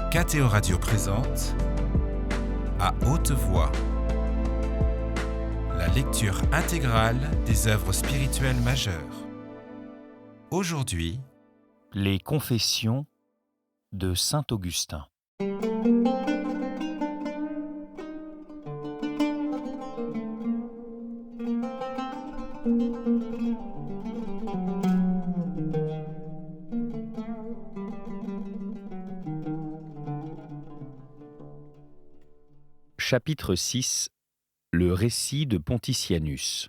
KTO Radio présente À haute voix la lecture intégrale des œuvres spirituelles majeures. Aujourd'hui, Les Confessions de saint Augustin. Chapitre 6. Le récit de Pontitianus.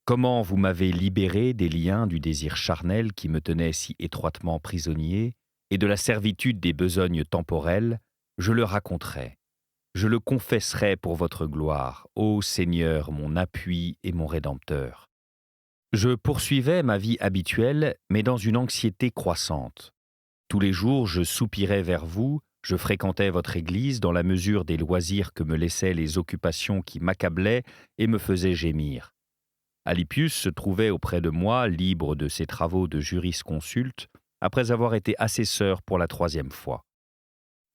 Comment vous m'avez libéré des liens du désir charnel qui me tenait si étroitement prisonnier et de la servitude des besognes temporelles, je le raconterai. Je le confesserai pour votre gloire, ô Seigneur, mon appui et mon Rédempteur. Je poursuivais ma vie habituelle, mais dans une anxiété croissante. Tous les jours, je soupirais vers vous, je fréquentais votre église dans la mesure des loisirs que me laissaient les occupations qui m'accablaient et me faisaient gémir. Alypius se trouvait auprès de moi, libre de ses travaux de jurisconsulte, après avoir été assesseur pour la 3e fois.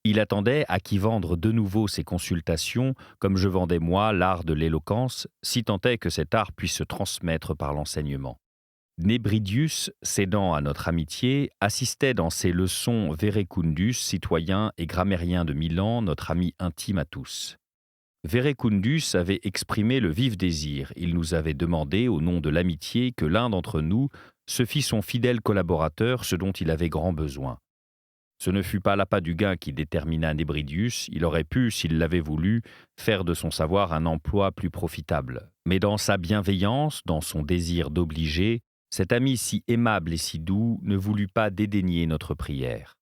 Il attendait à qui vendre de nouveau ses consultations, comme je vendais moi l'art de l'éloquence, si tant est que cet art puisse se transmettre par l'enseignement. Nébridius, cédant à notre amitié, assistait dans ses leçons Verecundus, citoyen et grammairien de Milan, notre ami intime à tous. Verecundus avait exprimé le vif désir. Il nous avait demandé, au nom de l'amitié, que l'un d'entre nous se fît son fidèle collaborateur, ce dont il avait grand besoin. Ce ne fut pas l'appât du gain qui détermina Nébridius, il aurait pu, s'il l'avait voulu, faire de son savoir un emploi plus profitable. Mais dans sa bienveillance, dans son désir d'obliger, cet ami si aimable et si doux ne voulut pas dédaigner notre prière.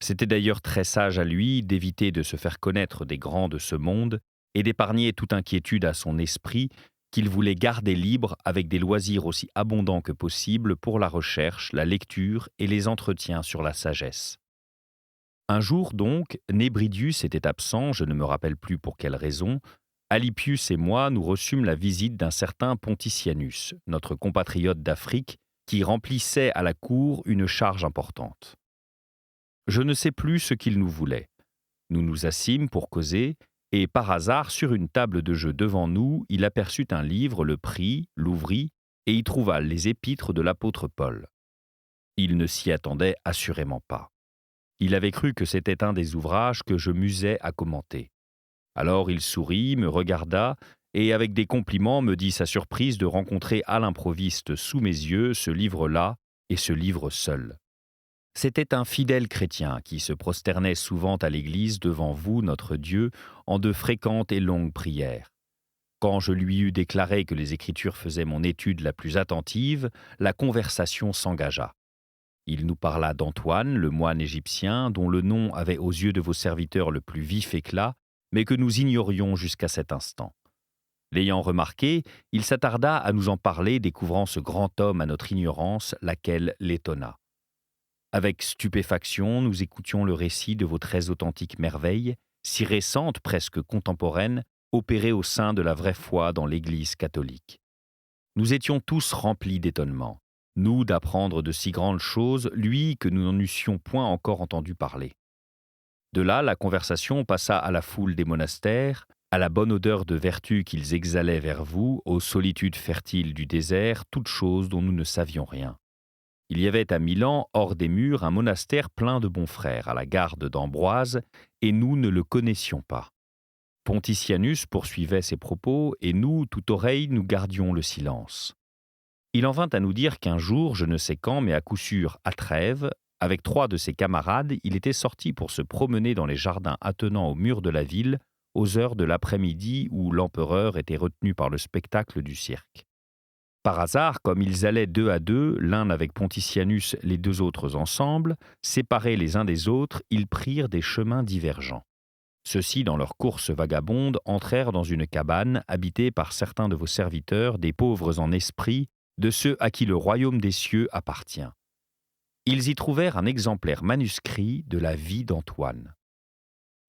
C'était d'ailleurs très sage à lui d'éviter de se faire connaître des grands de ce monde et d'épargner toute inquiétude à son esprit qu'il voulait garder libre avec des loisirs aussi abondants que possible pour la recherche, la lecture et les entretiens sur la sagesse. Un jour donc, Nébridius était absent, je ne me rappelle plus pour quelle raison. Alypius et moi nous reçûmes la visite d'un certain Pontitianus, notre compatriote d'Afrique, qui remplissait à la cour une charge importante. Je ne sais plus ce qu'il nous voulait. Nous nous assîmes pour causer, et par hasard, sur une table de jeu devant nous, il aperçut un livre, le prit, l'ouvrit, et y trouva les épîtres de l'apôtre Paul. Il ne s'y attendait assurément pas. Il avait cru que c'était un des ouvrages que je m'usais à commenter. Alors il sourit, me regarda, et avec des compliments me dit sa surprise de rencontrer à l'improviste sous mes yeux ce livre-là et ce livre seul. C'était un fidèle chrétien qui se prosternait souvent à l'église devant vous, notre Dieu, en de fréquentes et longues prières. Quand je lui eus déclaré que les Écritures faisaient mon étude la plus attentive, la conversation s'engagea. Il nous parla d'Antoine, le moine égyptien, dont le nom avait aux yeux de vos serviteurs le plus vif éclat, mais que nous ignorions jusqu'à cet instant. L'ayant remarqué, il s'attarda à nous en parler, découvrant ce grand homme à notre ignorance, laquelle l'étonna. Avec stupéfaction, nous écoutions le récit de vos très authentiques merveilles, si récentes, presque contemporaines, opérées au sein de la vraie foi dans l'Église catholique. Nous étions tous remplis d'étonnement, nous d'apprendre de si grandes choses, lui que nous n'en eussions point encore entendu parler. De là, la conversation passa à la foule des monastères, à la bonne odeur de vertu qu'ils exhalaient vers vous, aux solitudes fertiles du désert, toutes choses dont nous ne savions rien. Il y avait à Milan, hors des murs, un monastère plein de bons frères, à la garde d'Ambroise, et nous ne le connaissions pas. Pontitianus poursuivait ses propos, et nous, toute oreille, nous gardions le silence. Il en vint à nous dire qu'un jour, je ne sais quand, mais à coup sûr à Trèves, avec 3 de ses camarades, il était sorti pour se promener dans les jardins attenants aux murs de la ville, aux heures de l'après-midi où l'empereur était retenu par le spectacle du cirque. Par hasard, comme ils allaient 2 à 2, l'un avec Pontitianus, les 2 autres ensemble, séparés les uns des autres, ils prirent des chemins divergents. Ceux-ci, dans leur course vagabonde, entrèrent dans une cabane habitée par certains de vos serviteurs, des pauvres en esprit, de ceux à qui le royaume des cieux appartient. Ils y trouvèrent un exemplaire manuscrit de la vie d'Antoine.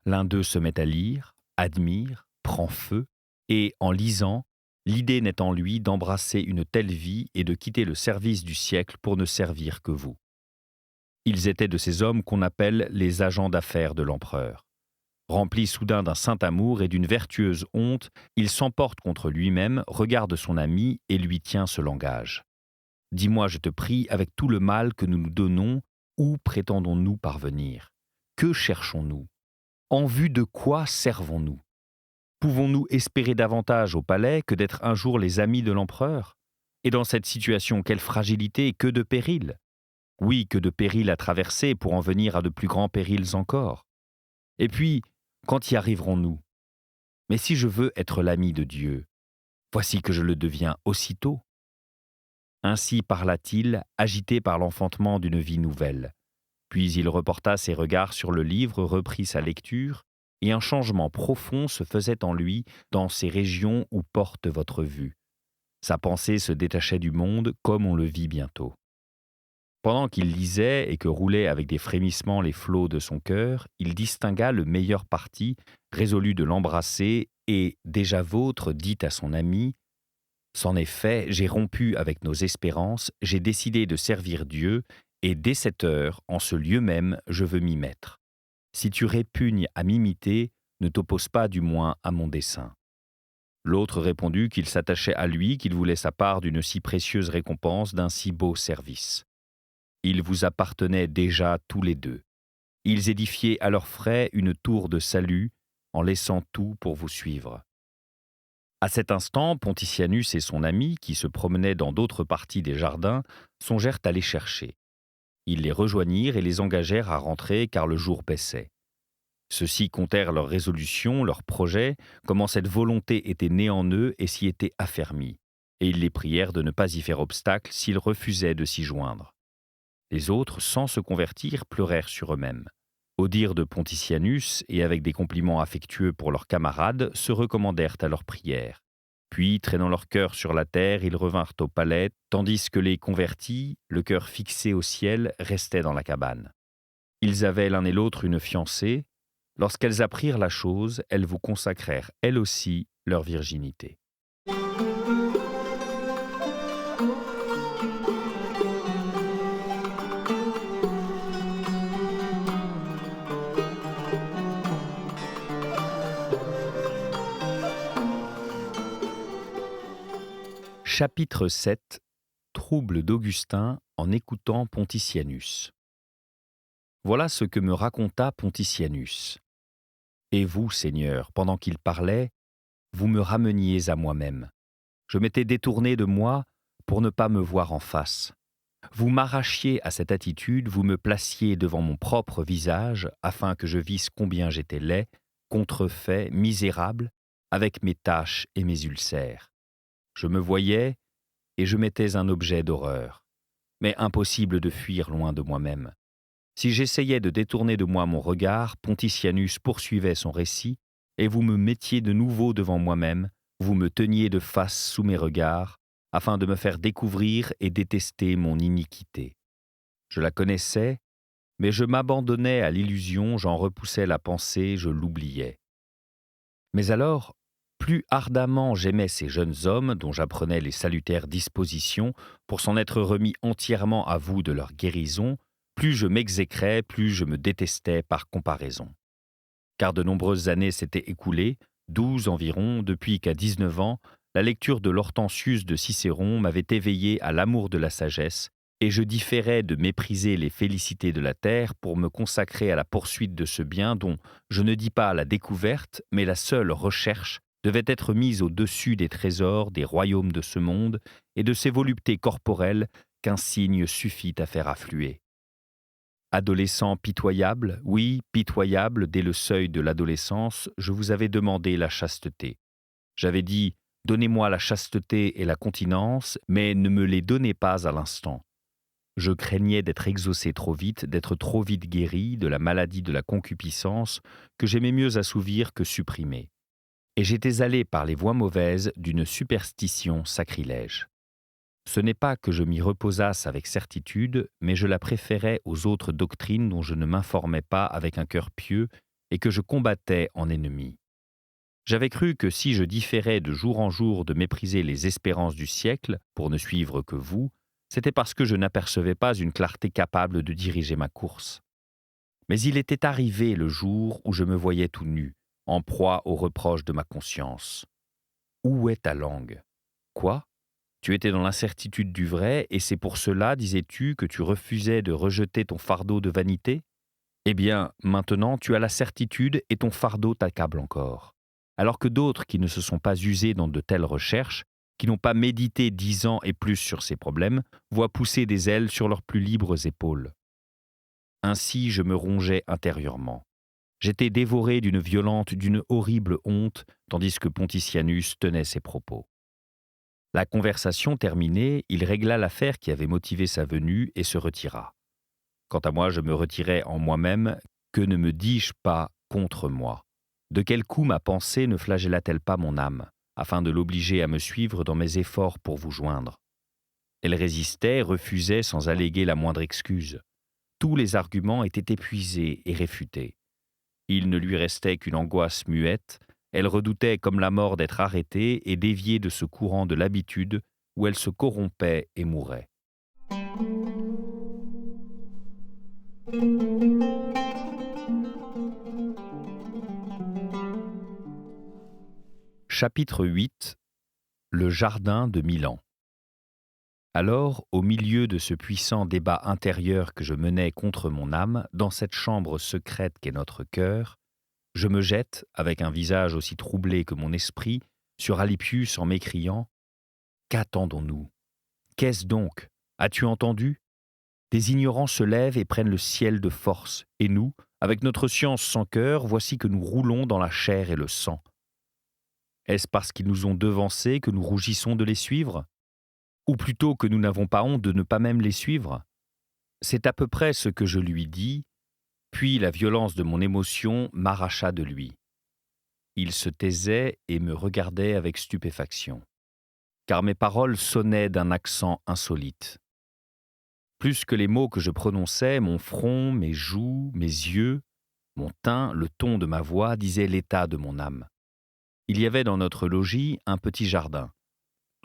L'un d'eux se met à lire, admire, prend feu, et, en lisant, l'idée naît en lui d'embrasser une telle vie et de quitter le service du siècle pour ne servir que vous. Ils étaient de ces hommes qu'on appelle les agents d'affaires de l'empereur. Rempli soudain d'un saint amour et d'une vertueuse honte, il s'emporte contre lui-même, regarde son ami et lui tient ce langage. « Dis-moi, je te prie, avec tout le mal que nous nous donnons, où prétendons-nous parvenir? Que cherchons-nous? En vue de quoi servons-nous? Pouvons-nous espérer davantage au palais que d'être un jour les amis de l'empereur? Et dans cette situation, quelle fragilité et que de périls! Oui, que de périls à traverser pour en venir à de plus grands périls encore. Et puis, quand y arriverons-nous? Mais si je veux être l'ami de Dieu, voici que je le deviens aussitôt. » Ainsi parla-t-il, agité par l'enfantement d'une vie nouvelle. Puis il reporta ses regards sur le livre, reprit sa lecture, et un changement profond se faisait en lui dans ces régions où porte votre vue. Sa pensée se détachait du monde comme on le vit bientôt. Pendant qu'il lisait et que roulaient avec des frémissements les flots de son cœur, il distingua le meilleur parti, résolu de l'embrasser, et, déjà vôtre, dit à son ami « C'en est fait, j'ai rompu avec nos espérances, j'ai décidé de servir Dieu, et dès cette heure, en ce lieu même, je veux m'y mettre. Si tu répugnes à m'imiter, ne t'oppose pas du moins à mon dessein. » L'autre répondit qu'il s'attachait à lui, qu'il voulait sa part d'une si précieuse récompense, d'un si beau service. Ils vous appartenaient déjà tous les deux. Ils édifiaient à leurs frais une tour de salut, en laissant tout pour vous suivre. À cet instant, Pontitianus et son ami, qui se promenaient dans d'autres parties des jardins, songèrent à les chercher. Ils les rejoignirent et les engagèrent à rentrer car le jour baissait. Ceux-ci contèrent leurs résolutions, leurs projets, comment cette volonté était née en eux et s'y était affermie, et ils les prièrent de ne pas y faire obstacle s'ils refusaient de s'y joindre. Les autres, sans se convertir, pleurèrent sur eux-mêmes. Au dire de Pontitianus, et avec des compliments affectueux pour leurs camarades, se recommandèrent à leurs prières. Puis, traînant leur cœur sur la terre, ils revinrent au palais, tandis que les convertis, le cœur fixé au ciel, restaient dans la cabane. Ils avaient l'un et l'autre une fiancée. Lorsqu'elles apprirent la chose, elles vous consacrèrent, elles aussi, leur virginité. Chapitre 7. Trouble d'Augustin en écoutant Pontitianus. Voilà ce que me raconta Pontitianus. Et vous, Seigneur, pendant qu'il parlait, vous me rameniez à moi-même. Je m'étais détourné de moi pour ne pas me voir en face. Vous m'arrachiez à cette attitude, vous me placiez devant mon propre visage afin que je visse combien j'étais laid, contrefait, misérable, avec mes taches et mes ulcères. Je me voyais et je m'étais un objet d'horreur, mais impossible de fuir loin de moi-même. Si j'essayais de détourner de moi mon regard, Pontitianus poursuivait son récit, et vous me mettiez de nouveau devant moi-même, vous me teniez de face sous mes regards, afin de me faire découvrir et détester mon iniquité. Je la connaissais, mais je m'abandonnais à l'illusion, j'en repoussais la pensée, je l'oubliais. Mais alors, plus ardemment j'aimais ces jeunes hommes dont j'apprenais les salutaires dispositions pour s'en être remis entièrement à vous de leur guérison, plus je m'exécrais, plus je me détestais par comparaison. Car de nombreuses années s'étaient écoulées, 12 environ, depuis qu'à 19 ans, la lecture de l'Hortensius de Cicéron m'avait éveillé à l'amour de la sagesse, et je différais de mépriser les félicités de la terre pour me consacrer à la poursuite de ce bien dont, je ne dis pas la découverte, mais la seule recherche, devait être mise au-dessus des trésors des royaumes de ce monde et de ces voluptés corporelles qu'un signe suffit à faire affluer. Adolescent pitoyable, oui, pitoyable dès le seuil de l'adolescence, je vous avais demandé la chasteté. J'avais dit « Donnez-moi la chasteté et la continence, mais ne me les donnez pas à l'instant. » Je craignais d'être exaucé trop vite, d'être trop vite guéri de la maladie de la concupiscence que j'aimais mieux assouvir que supprimer. Et j'étais allé par les voies mauvaises d'une superstition sacrilège. Ce n'est pas que je m'y reposasse avec certitude, mais je la préférais aux autres doctrines dont je ne m'informais pas avec un cœur pieux et que je combattais en ennemi. J'avais cru que si je différais de jour en jour de mépriser les espérances du siècle pour ne suivre que vous, C'était parce que je n'apercevais pas une clarté capable de diriger ma course. Mais il était arrivé le jour où je me voyais tout nu, en proie aux reproches de ma conscience. Où est ta langue ? Quoi ? Tu étais dans l'incertitude du vrai, et c'est pour cela, disais-tu, que tu refusais de rejeter ton fardeau de vanité ? Eh bien, maintenant, tu as la certitude et ton fardeau t'accable encore. Alors que d'autres qui ne se sont pas usés dans de telles recherches, qui n'ont pas médité 10 ans et plus sur ces problèmes, voient pousser des ailes sur leurs plus libres épaules. Ainsi, je me rongeais intérieurement. J'étais dévoré d'une violente, d'une horrible honte, tandis que Pontitianus tenait ses propos. La conversation terminée, il régla l'affaire qui avait motivé sa venue et se retira. Quant à moi, je me retirais en moi-même. Que ne me dis-je pas contre moi ? De quel coup ma pensée ne flagella-t-elle pas mon âme, afin de l'obliger à me suivre dans mes efforts pour vous joindre ? Elle résistait, refusait sans alléguer la moindre excuse. Tous les arguments étaient épuisés et réfutés. Il ne lui restait qu'une angoisse muette. Elle redoutait comme la mort d'être arrêtée et déviée de ce courant de l'habitude où elle se corrompait et mourait. Chapitre 8. Le jardin de Milan. Alors, au milieu de ce puissant débat intérieur que je menais contre mon âme, dans cette chambre secrète qu'est notre cœur, je me jette, avec un visage aussi troublé que mon esprit, sur Alypius en m'écriant « Qu'attendons-nous ? Qu'est-ce donc ? As-tu entendu ? Des ignorants se lèvent et prennent le ciel de force, et nous, avec notre science sans cœur, voici que nous roulons dans la chair et le sang. Est-ce parce qu'ils nous ont devancés que nous rougissons de les suivre ? Ou plutôt que nous n'avons pas honte de ne pas même les suivre ? C'est à peu près ce que je lui dis, puis la violence de mon émotion m'arracha de lui. Il se taisait et me regardait avec stupéfaction, car mes paroles sonnaient d'un accent insolite. Plus que les mots que je prononçais, mon front, mes joues, mes yeux, mon teint, le ton de ma voix disaient l'état de mon âme. Il y avait dans notre logis un petit jardin.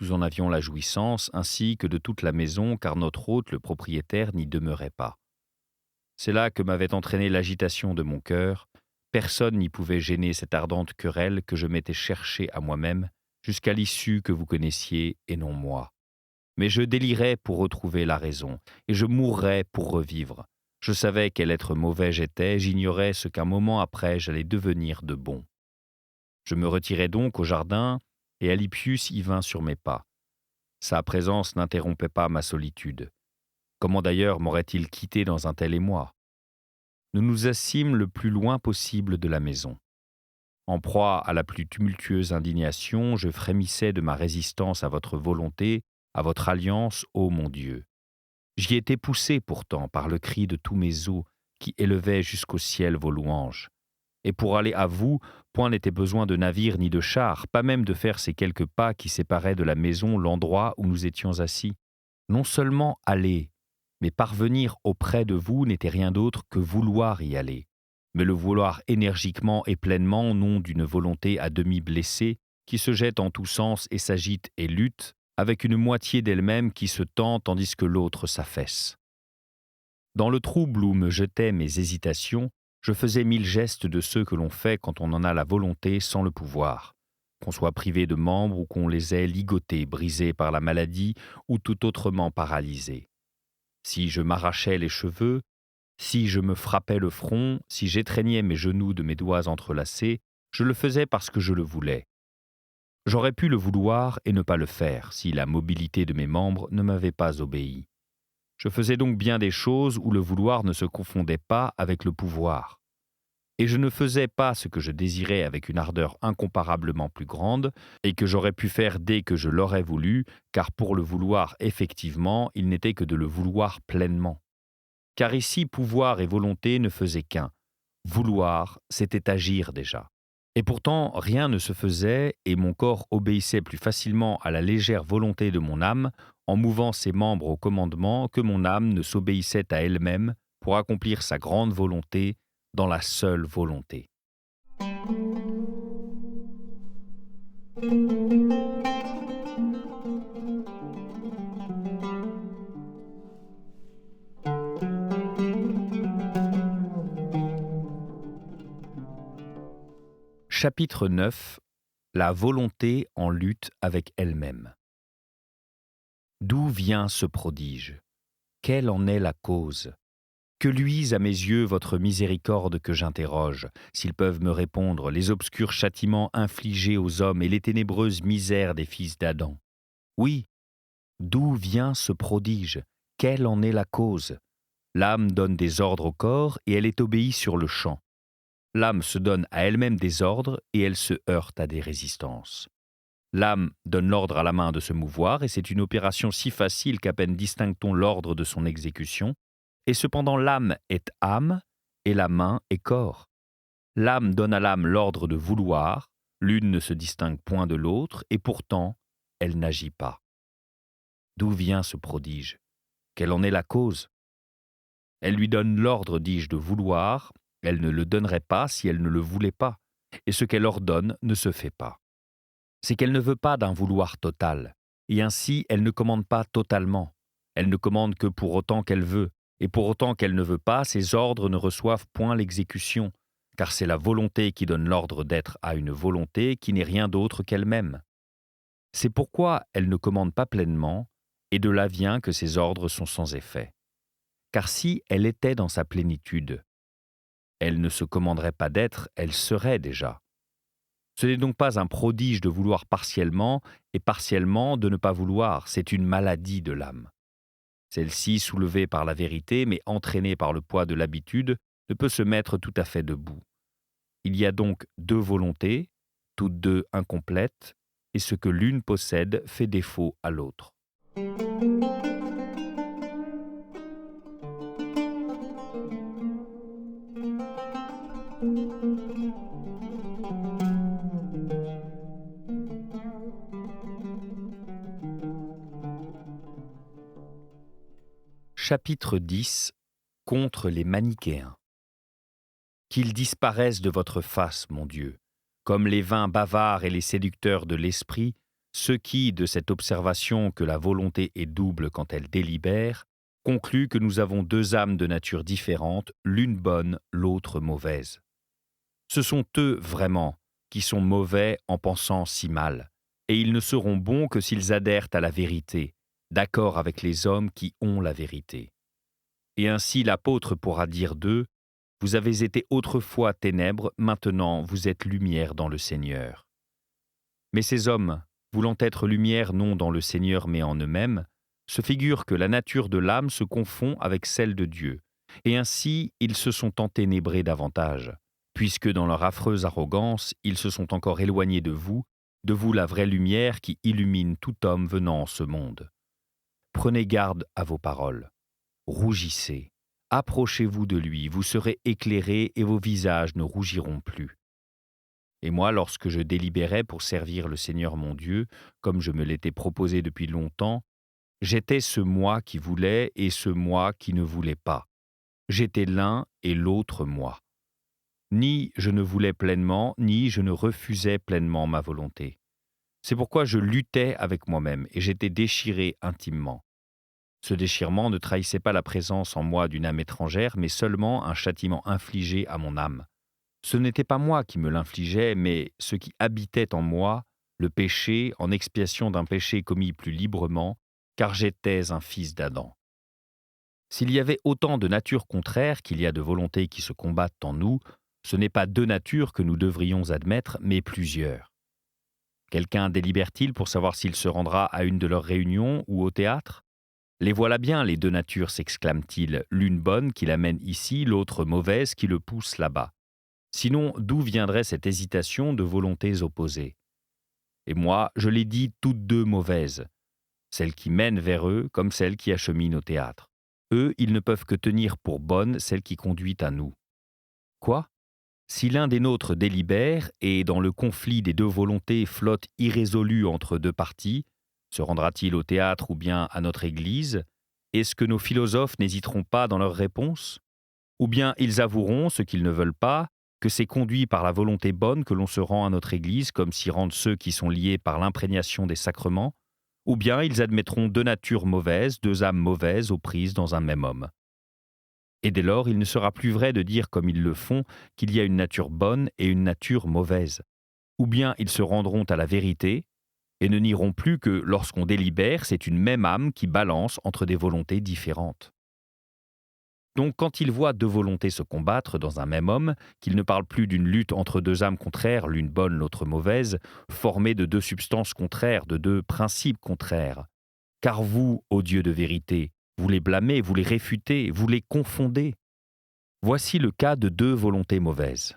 Nous en avions la jouissance, ainsi que de toute la maison, car notre hôte, le propriétaire, n'y demeurait pas. C'est là que m'avait entraîné l'agitation de mon cœur. Personne n'y pouvait gêner cette ardente querelle que je m'étais cherchée à moi-même, jusqu'à l'issue que vous connaissiez et non moi. Mais je délirais pour retrouver la raison, et je mourrais pour revivre. Je savais quel être mauvais j'étais, j'ignorais ce qu'un moment après j'allais devenir de bon. Je me retirai donc au jardin, et Alypius y vint sur mes pas. Sa présence n'interrompait pas ma solitude. Comment d'ailleurs m'aurait-il quitté dans un tel émoi ? Nous nous assîmes le plus loin possible de la maison. En proie à la plus tumultueuse indignation, je frémissais de ma résistance à votre volonté, à votre alliance, ô mon Dieu. J'y étais poussé pourtant par le cri de tous mes os qui élevaient jusqu'au ciel vos louanges. Et pour aller à vous, point n'était besoin de navire ni de char, pas même de faire ces quelques pas qui séparaient de la maison l'endroit où nous étions assis. Non seulement aller, mais parvenir auprès de vous n'était rien d'autre que vouloir y aller. Mais le vouloir énergiquement et pleinement, non d'une volonté à demi blessée, qui se jette en tous sens et s'agite et lutte, avec une moitié d'elle-même qui se tend tandis que l'autre s'affaisse. Dans le trouble où me jetaient mes hésitations, je faisais 1000 gestes de ceux que l'on fait quand on en a la volonté sans le pouvoir, qu'on soit privé de membres ou qu'on les ait ligotés, brisés par la maladie ou tout autrement paralysés. Si je m'arrachais les cheveux, si je me frappais le front, si j'étreignais mes genoux de mes doigts entrelacés, je le faisais parce que je le voulais. J'aurais pu le vouloir et ne pas le faire si la mobilité de mes membres ne m'avait pas obéi. Je faisais donc bien des choses où le vouloir ne se confondait pas avec le pouvoir. Et je ne faisais pas ce que je désirais avec une ardeur incomparablement plus grande et que j'aurais pu faire dès que je l'aurais voulu, car pour le vouloir effectivement, il n'était que de le vouloir pleinement. Car ici, pouvoir et volonté ne faisaient qu'un. Vouloir, c'était agir déjà. Et pourtant, rien ne se faisait et mon corps obéissait plus facilement à la légère volonté de mon âme en mouvant ses membres au commandement que mon âme ne s'obéissait à elle-même pour accomplir sa grande volonté dans la seule volonté. Chapitre 9. La volonté en lutte avec elle-même. D'où vient ce prodige? Quelle en est la cause? Que luise à mes yeux votre miséricorde que j'interroge, s'ils peuvent me répondre, les obscurs châtiments infligés aux hommes et les ténébreuses misères des fils d'Adam. Oui, d'où vient ce prodige? Quelle en est la cause? L'âme donne des ordres au corps et elle est obéie sur le champ. L'âme se donne à elle-même des ordres et elle se heurte à des résistances. L'âme donne l'ordre à la main de se mouvoir et c'est une opération si facile qu'à peine distingue-t-on l'ordre de son exécution. Et cependant l'âme est âme et la main est corps. L'âme donne à l'âme l'ordre de vouloir, l'une ne se distingue point de l'autre et pourtant elle n'agit pas. D'où vient ce prodige? Quelle en est la cause? Elle lui donne l'ordre, dis-je, de vouloir, elle ne le donnerait pas si elle ne le voulait pas, et ce qu'elle ordonne ne se fait pas. C'est qu'elle ne veut pas d'un vouloir total, et ainsi elle ne commande pas totalement. Elle ne commande que pour autant qu'elle veut, et pour autant qu'elle ne veut pas, ses ordres ne reçoivent point l'exécution, car c'est la volonté qui donne l'ordre d'être à une volonté qui n'est rien d'autre qu'elle-même. C'est pourquoi elle ne commande pas pleinement, et de là vient que ses ordres sont sans effet. Car si elle était dans sa plénitude, elle ne se commanderait pas d'être, elle serait déjà. Ce n'est donc pas un prodige de vouloir partiellement et partiellement de ne pas vouloir, c'est une maladie de l'âme. Celle-ci, soulevée par la vérité, mais entraînée par le poids de l'habitude, ne peut se mettre tout à fait debout. Il y a donc deux volontés, toutes deux incomplètes, et ce que l'une possède fait défaut à l'autre. Chapitre 10. Contre les manichéens. Qu'ils disparaissent de votre face, mon Dieu, comme les vains bavards et les séducteurs de l'esprit, ceux qui, de cette observation que la volonté est double quand elle délibère, concluent que nous avons deux âmes de nature différente, l'une bonne, l'autre mauvaise. Ce sont eux, vraiment, qui sont mauvais en pensant si mal, et ils ne seront bons que s'ils adhèrent à la vérité, d'accord avec les hommes qui ont la vérité. Et ainsi l'apôtre pourra dire d'eux, « Vous avez été autrefois ténèbres, maintenant vous êtes lumière dans le Seigneur. » Mais ces hommes, voulant être lumière non dans le Seigneur mais en eux-mêmes, se figurent que la nature de l'âme se confond avec celle de Dieu, et ainsi ils se sont enténébrés davantage, puisque dans leur affreuse arrogance, ils se sont encore éloignés de vous la vraie lumière qui illumine tout homme venant en ce monde. Prenez garde à vos paroles. Rougissez, approchez-vous de lui, vous serez éclairés et vos visages ne rougiront plus. Et moi, lorsque je délibérais pour servir le Seigneur mon Dieu, comme je me l'étais proposé depuis longtemps, j'étais ce moi qui voulait et ce moi qui ne voulait pas. J'étais l'un et l'autre moi. Ni je ne voulais pleinement, ni je ne refusais pleinement ma volonté. C'est pourquoi je luttais avec moi-même et j'étais déchiré intimement. Ce déchirement ne trahissait pas la présence en moi d'une âme étrangère, mais seulement un châtiment infligé à mon âme. Ce n'était pas moi qui me l'infligeais, mais ce qui habitait en moi, le péché, en expiation d'un péché commis plus librement, car j'étais un fils d'Adam. S'il y avait autant de natures contraires qu'il y a de volontés qui se combattent en nous, ce n'est pas deux natures que nous devrions admettre, mais plusieurs. Quelqu'un délibère-t-il pour savoir s'il se rendra à une de leurs réunions ou au théâtre? Les voilà bien, les deux natures, s'exclame-t-il, l'une bonne qui l'amène ici, l'autre mauvaise qui le pousse là-bas. Sinon, d'où viendrait cette hésitation de volontés opposées? Et moi, je les dis toutes deux mauvaises, celles qui mènent vers eux comme celles qui acheminent au théâtre. Eux, ils ne peuvent que tenir pour bonne celle qui conduit à nous. Quoi? Si l'un des nôtres délibère et, dans le conflit des deux volontés, flotte irrésolu entre deux parties, se rendra-t-il au théâtre ou bien à notre Église? Est-ce que nos philosophes n'hésiteront pas dans leurs réponses? Ou bien ils avoueront, ce qu'ils ne veulent pas, que c'est conduit par la volonté bonne que l'on se rend à notre Église, comme s'y rendent ceux qui sont liés par l'imprégnation des sacrements? Ou bien ils admettront deux natures mauvaises, deux âmes mauvaises aux prises dans un même homme. Et dès lors, il ne sera plus vrai de dire, comme ils le font, qu'il y a une nature bonne et une nature mauvaise. ou bien ils se rendront à la vérité et ne nieront plus que lorsqu'on délibère, c'est une même âme qui balance entre des volontés différentes. Donc quand ils voient deux volontés se combattre dans un même homme, qu'ils ne parlent plus d'une lutte entre deux âmes contraires, l'une bonne, l'autre mauvaise, formées de deux substances contraires, de deux principes contraires. Car vous, ô Dieu de vérité, vous les blâmez, vous les réfutez, vous les confondez. Voici le cas de deux volontés mauvaises.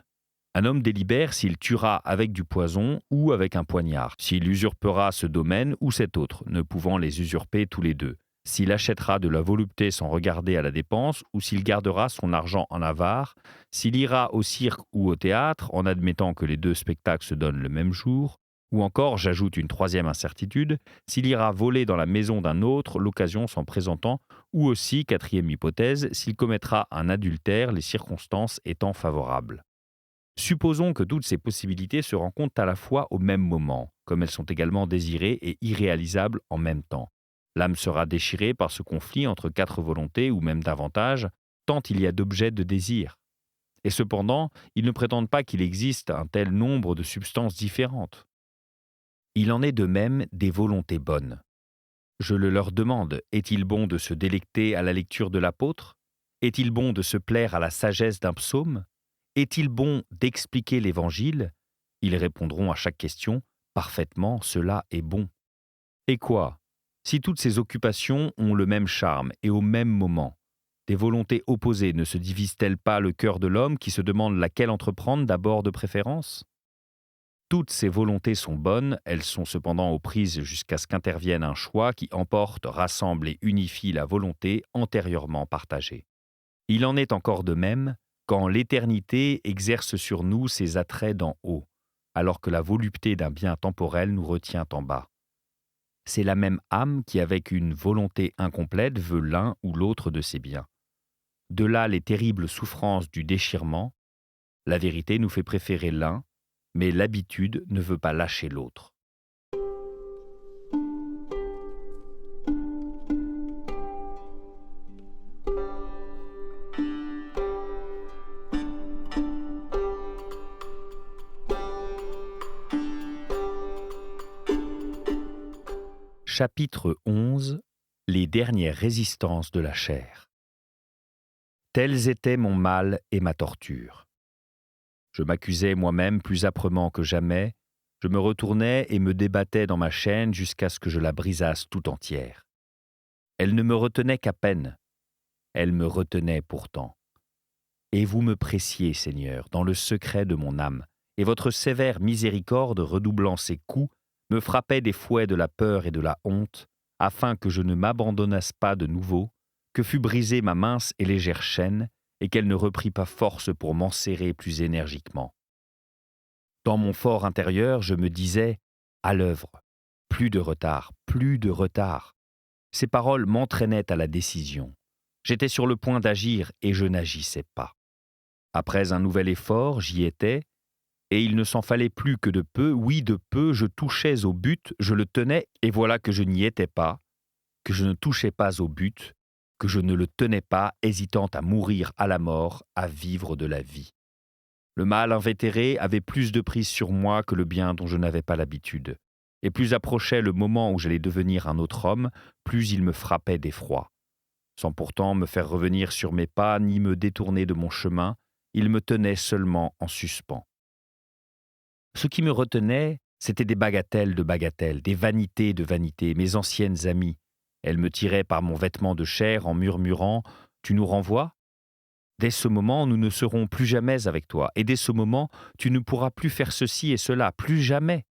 Un homme délibère s'il tuera avec du poison ou avec un poignard, s'il usurpera ce domaine ou cet autre, ne pouvant les usurper tous les deux, s'il achètera de la volupté sans regarder à la dépense ou s'il gardera son argent en avare, s'il ira au cirque ou au théâtre en admettant que les deux spectacles se donnent le même jour, ou encore, j'ajoute une troisième incertitude, s'il ira voler dans la maison d'un autre, l'occasion s'en présentant, ou aussi, quatrième hypothèse, s'il commettra un adultère, les circonstances étant favorables. Supposons que toutes ces possibilités se rencontrent à la fois au même moment, comme elles sont également désirées et irréalisables en même temps. L'âme sera déchirée par ce conflit entre quatre volontés ou même davantage, tant il y a d'objets de désir. Et cependant, ils ne prétendent pas qu'il existe un tel nombre de substances différentes. Il en est de même des volontés bonnes. Je le leur demande, est-il bon de se délecter à la lecture de l'apôtre? Est-il bon de se plaire à la sagesse d'un psaume? Est-il bon d'expliquer l'Évangile? Ils répondront à chaque question, parfaitement, cela est bon. Et quoi? Si toutes ces occupations ont le même charme et au même moment, des volontés opposées ne se divisent-elles pas le cœur de l'homme qui se demande laquelle entreprendre d'abord de préférence? Toutes ces volontés sont bonnes, elles sont cependant aux prises jusqu'à ce qu'intervienne un choix qui emporte, rassemble et unifie la volonté antérieurement partagée. Il en est encore de même quand l'éternité exerce sur nous ses attraits d'en haut, alors que la volupté d'un bien temporel nous retient en bas. C'est la même âme qui, avec une volonté incomplète, veut l'un ou l'autre de ses biens. De là les terribles souffrances du déchirement. La vérité nous fait préférer l'un, mais l'habitude ne veut pas lâcher l'autre. Chapitre 11. Les dernières résistances de la chair. Tels étaient mon mal et ma torture. Je m'accusais moi-même plus âprement que jamais, je me retournais et me débattais dans ma chaîne jusqu'à ce que je la brisasse tout entière. Elle ne me retenait qu'à peine, elle me retenait pourtant. Et vous me pressiez, Seigneur, dans le secret de mon âme, et votre sévère miséricorde, redoublant ses coups, me frappait des fouets de la peur et de la honte, afin que je ne m'abandonnasse pas de nouveau, que fût brisée ma mince et légère chaîne, et qu'elle ne reprit pas force pour m'enserrer plus énergiquement. Dans mon fort intérieur, je me disais « à l'œuvre, plus de retard, plus de retard ». Ces paroles m'entraînaient à la décision. J'étais sur le point d'agir et je n'agissais pas. Après un nouvel effort, j'y étais, et il ne s'en fallait plus que de peu, oui de peu, je touchais au but, je le tenais, et voilà que je n'y étais pas, que je ne touchais pas au but, que je ne le tenais pas, hésitant à mourir à la mort, à vivre de la vie. Le mal invétéré avait plus de prise sur moi que le bien dont je n'avais pas l'habitude, et plus approchait le moment où j'allais devenir un autre homme, plus il me frappait d'effroi. Sans pourtant me faire revenir sur mes pas, ni me détourner de mon chemin, il me tenait seulement en suspens. Ce qui me retenait, c'étaient des bagatelles de bagatelles, des vanités de vanités, mes anciennes amies. Elles me tiraient par mon vêtement de chair en murmurant « Tu nous renvoies ? Dès ce moment, nous ne serons plus jamais avec toi, et dès ce moment, tu ne pourras plus faire ceci et cela, plus jamais. »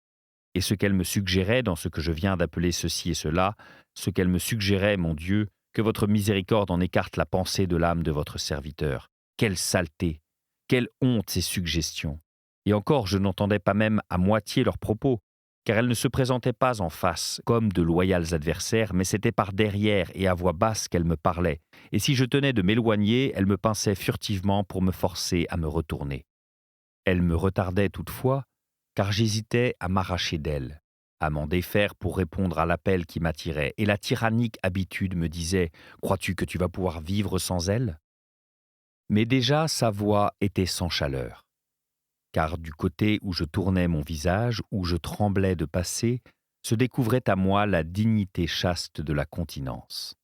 Et ce qu'elles me suggéraient dans ce que je viens d'appeler ceci et cela, ce qu'elles me suggéraient, mon Dieu, que votre miséricorde en écarte la pensée de l'âme de votre serviteur. Quelle saleté, quelle honte ces suggestions! Et encore, je n'entendais pas même à moitié leurs propos, car elles ne se présentaient pas en face, comme de loyales adversaires, mais c'était par derrière et à voix basse qu'elles me parlaient, et si je tenais de m'éloigner, elles me pinçaient furtivement pour me forcer à me retourner. Elles me retardaient toutefois, car j'hésitais à m'arracher d'elles, à m'en défaire pour répondre à l'appel qui m'attirait, et la tyrannique habitude me disait « Crois-tu que tu vas pouvoir vivre sans elle ?» Mais déjà sa voix était sans chaleur. car du côté où je tournais mon visage, où je tremblais de passer, se découvrait à moi la dignité chaste de la continence.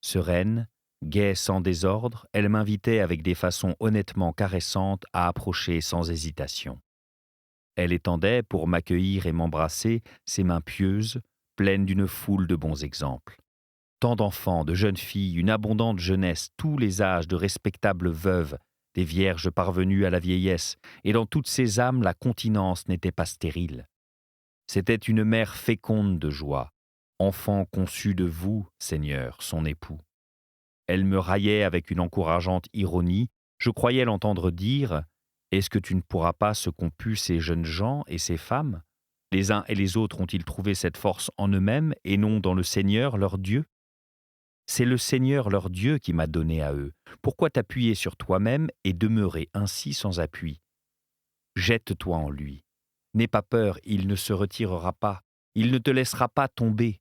Sereine, gaie sans désordre, elle m'invitait avec des façons honnêtement caressantes à approcher sans hésitation. Elle étendait, pour m'accueillir et m'embrasser, ses mains pieuses, pleines d'une foule de bons exemples. Tant d'enfants, de jeunes filles, une abondante jeunesse, tous les âges de respectables veuves, des vierges parvenues à la vieillesse, et dans toutes ces âmes la continence n'était pas stérile. C'était une mère féconde de joie, enfant conçu de vous, Seigneur, son époux. Elle me raillait avec une encourageante ironie, je croyais l'entendre dire « Est-ce que tu ne pourras pas ce qu'ont pu ces jeunes gens et ces femmes? Les uns et les autres ont-ils trouvé cette force en eux-mêmes et non dans le Seigneur leur Dieu? C'est le Seigneur leur Dieu qui m'a donné à eux. Pourquoi t'appuyer sur toi-même et demeurer ainsi sans appui? Jette-toi en lui. N'aie pas peur, il ne se retirera pas. Il ne te laissera pas tomber.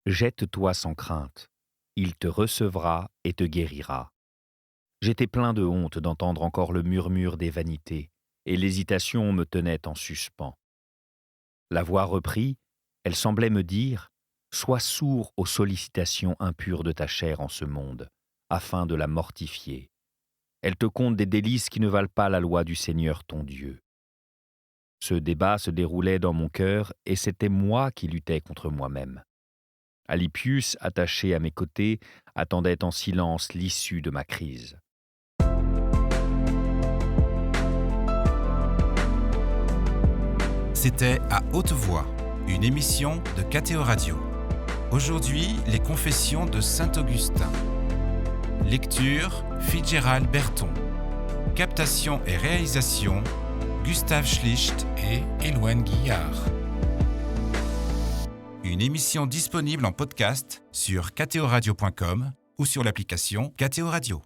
Jette-toi sans crainte. Il te recevra et te guérira. » J'étais plein de honte d'entendre encore le murmure des vanités, et l'hésitation me tenait en suspens. La voix reprit, elle semblait me dire « Sois sourd aux sollicitations impures de ta chair en ce monde, afin de la mortifier. Elle te conte des délices qui ne valent pas la loi du Seigneur ton Dieu. » Ce débat se déroulait dans mon cœur, et c'était moi qui luttais contre moi-même. Alypius, attaché à mes côtés, attendait en silence l'issue de ma crise. C'était À haute voix, une émission de KTO Radio. Aujourd'hui, les confessions de Saint-Augustin. Lecture, Fitzgerald Berton. Captation et réalisation, Gustave Schlicht et Éloine Guillard. Une émission disponible en podcast sur ktoradio.com ou sur l'application KTO Radio.